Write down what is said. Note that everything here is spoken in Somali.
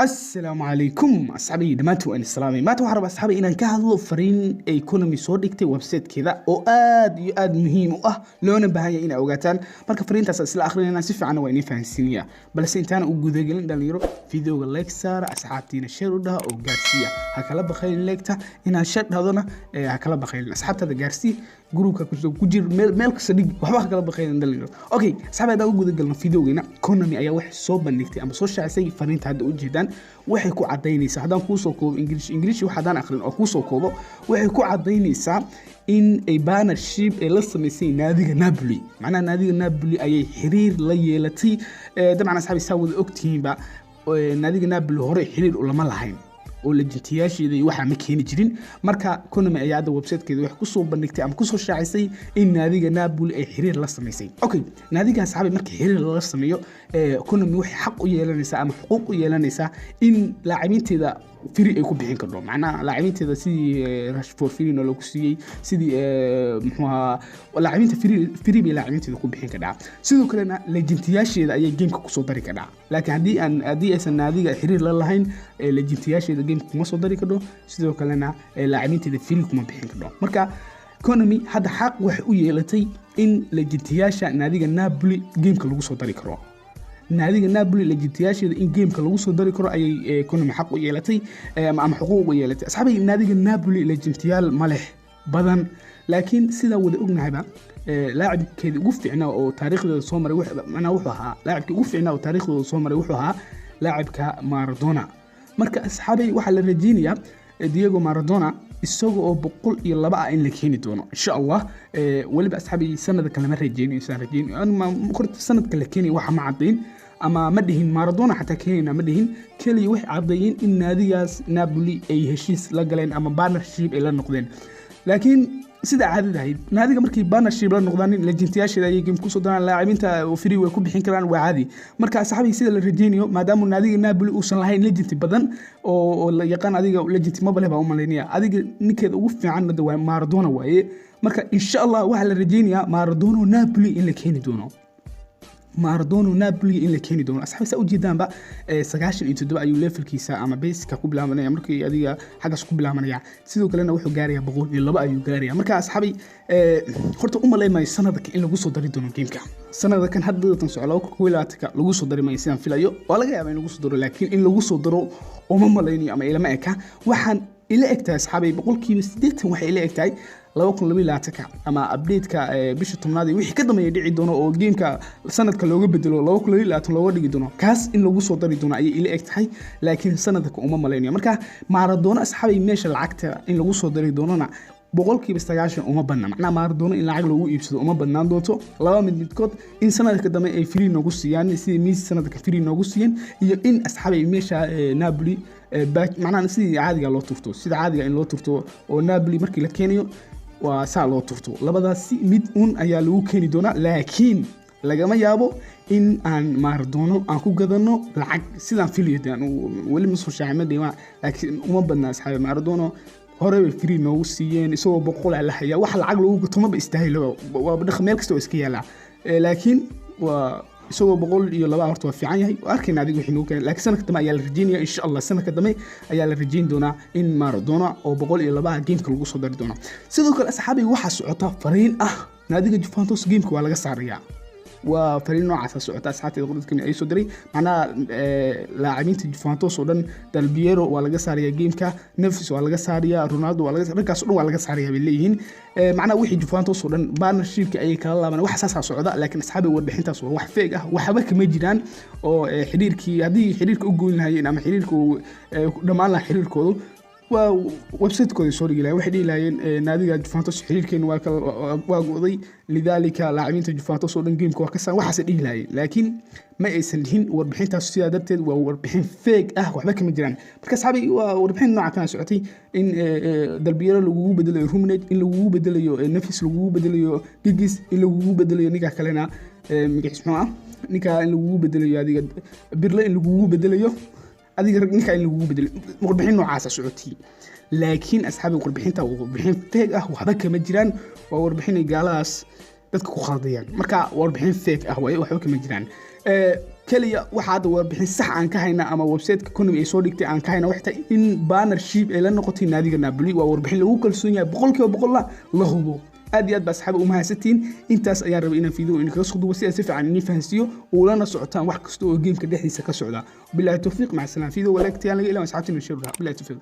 السلام عليكم أصحابي دمانتو أنا السلامي ما توحرب أصحابي إن كهذا فرين إيكونومي صديقتي ويب سايت كذا وآد مهم لون بهاي إن أوقاتان مركب فرين تسلسل آخرين أنا سيف عنه وإني فانسينيا بس إنتان وجود جلنا دليرو فيديو لايك صار أصحابتي نشروا ده أو جارسيا هكلا بخيل لايكتا إن شد هذانا هكلا بخيل أصحابته ده جارسي جروبك كجير ملك صديق وحبا هكلا بخيل دليرو أوكي أصحابي ده وجود جلنا فيديو جينا كونامي أي واحد صوب نكتي أما صوش عسي فرين تهدأ وجدان waxay ku cadeynaysaa hadaan ku soo koobo English waxaan akhrin oo ku soo koobo waxay ku cadeynaysaa in ay partnership ay la sameeyay naadiga Napoli macna naadiga Napoli ayay xiriir la yeelatay dabcan asxaabi saawada ogtihiin ba naadiga Napoli hore xiriir u lama lahayn oo lajintiyaasheeda waxa ma keeni jirin marka Konami ayaa hadda website-keeda wax ku soo bandhigtay ama ku soo shaacisay in naadiga Napoli ay xiriir la sameysay okay naadiga asxaabi markii xiriir la sameeyo Konami waxay xaq u yeelanaysaa ama xuquuq u yeelanaysaa in laacibiinteeda free ay ku bixin karto macnaha laacibiinteeda sidii Rashford free loo siiyay sidii muxuu laacibiinta free bay laacibiinteeda ku bixin kartaa sidoo kalena lajintiyaasheeda ayay gameka ku soo dari kartaa laakiin hadii aysan naadiga xiriir la lahayn lajintiyaasheeda gameka kuma soo dari karto sidoo kalena laacibiinteeda free kuma bixin karto marka Konami hadda xaq wax u yeelatay in lajintiyaasha naadiga Napoli gameka lagu soo dari karo naadiga Napoli lajintiyaasheeda in gameka lagu soo dari karo ayay Konami xaq u yeelatay ama xuquuq u yeelatay asxaabi naadiga Napoli lajintiyaal ma leh badan laakiin sida wada ognahayba laacibkeeda ugu fiicnaa oo taariikhda soo maray wuxuu ahaa laacibka ugu fiicnaa oo taariikhda soo maray wuxuu ahaa laacibka Maradona marka asxaabi waxa la rajeynayaa Diego Maradona isaga oo 102 ah in la keeni doono insha Allah waliba asxaabi sanadka kale ma rajeynayo ma korta sanadka la keeni waxa ma cadeyn ama ma dhihin Maradona xataa keenina ma dhihin kaliya wax cadeeyeen in naadigaas Napoli ay heshiis la galeen ama partnership ay la noqdeen laakiin sida caadada ahayd naadiga markii partnership la noqdaan lajintiyaasheeda ay game ku soo daraan laacibiinta free way ku bixin karaan waa caadi marka asxaabi sida la rajeynayo maadaama naadiga Napoli uu san lahayn lajinti badan oo la yaqaan adiga lajinti ma bale baa u maleynaya adiga ninkeeda ugu fiican waa Maradona waaye marka insha Allah waxa la rajeynayaa Maradona Napoli in la keeni doono Maradona Napoli in la keeni doono asxaabi saa u jeedaanba 97 ayuu levelkiisa ama basic ku bilaabanaya markii adiga xagas ku bilaabanaya sidoo kalena wuxuu gaarayaa 102 ayuu gaarayaa marka asxaabi horta uma leeyahay sanadka in lagu soo dari doono gameka sanadkan hadda tan socdo ku ilaatka lagu soo dari maayo sidaan filayo waa laga yaabaa in lagu soo daro laakiin in lagu soo daro uma maleynayo ama ilama eka waxaan ila egtahay asxaabi 80% waxay ila egtahay 2022 ama update-ka bisha 10aad wixii ka dambeeyay dhici doono oo gameka sanadka looga bedelo 2022 looga dhigi doono kaas in lagu soo dari doono ayay ila egtahay laakiin sanadka uma maleynayo marka Maradona asxaabi meesha lacagta in lagu soo dari doonana 90% uma badna macna Maradona in lacag lagu iibsado uma badnaan doonto laba midkood in sanadka dambe ay free noogu siiyaan sidii Messi sanadka free noogu siiyeen iyo in asxaabi meesha Napoli macna sidii caadiga loo turto sida caadiga in loo turto oo Napoli markii la keenayo waa saa loo turto labadaas mid ayaa lagu keeni doona laakiin lagama yaabo in aan Maradona aan ku gadano lacag sidaan filayo wali ma soo shaacimay laakiin uma badna asxaabi Maradona hore way free noogu siiyeen isagoo 100 la haya wax lacag lagu gato ma istaahilo waa dhaq meel kasta oo iska yaala laakiin waa isagoo 102 horta waa fiican yahay arkayna adiga wixii noogu keenay laakiin sanadka dambe ayaa la rajeynaya insha Allah sanadka dambe ayaa la rajeyn doonaa in Maradona oo 102 gameka lagu soo dari doono sidoo kale asxaabi waxa socota fariin ah naadiga Juventus gameka waa laga saarayaa waa fariin noocaas socota asxaabteeda qodobkan ay soo diray macnaha laacibiinta Juventus oo dhan Del Piero waa laga saarayaa gameka Neves waa laga saarayaa Ronaldo waa laga raggaas oo dhan waa laga saarayaa bay leeyihiin macnaha wixii Juventus oo dhan partnership ay kala laaban wax asaas socda laakiin asxaabi warbixintaas waa wax feeg ah waxba kama jiraan oo xiriirkii hadii xiriirka u goyn lahaayeen ama xiriirka dhamaan la xiriirkoodu waa website-kooda soo dhigay waxay dhiilayeen naadiga Juventus xiriirkeena waa go'day lidaalika laacibiinta Juventus oo dhan gameka waa ka saan waxaas dhiilayeen laakiin ma aysan dhihin warbixintaas sida darteed waa warbixin feeg ah waxba kama jiraan marka asxaabi waa warbixin nooca kan socotay in Del Piero lagu bedelayo Ruminage in lagu bedelayo Neves lagu bedelayo Giggs in lagu bedelayo ninka kalena magaciisa maxaa ninka in lagu bedelayo adiga Birle in lagu bedelayo adiga ninka in lagu bedelo warbixin noocaas socotay laakiin asxaabi warbixinta warbixin feeg ah waxba kama jiraan waa warbixin gaalaas dadka ku khaldayaan marka warbixin feeg ah waxba kama jiraan kaliya waxaad warbixin sax aan ka hayna ama website-ka Konami ay soo dhigtay aan ka hayna waxta in partnership ay la noqotay naadiga Napoli waa warbixin lagu kalsoon yahay 100% la hubo aad iyo aad baa asxaab u mahadsantiin intaas ayaan rabay inaan fiidiyo in kaga soo duubo si aan si fiican inii fahansiyo oo lana socotaan wax kasta oo geemka dhexdiisa ka socda billahi tawfiiq maca salaam fiidiyo walaagtiyaan laga ilaa asxaabtina sheeruha billahi tawfiiq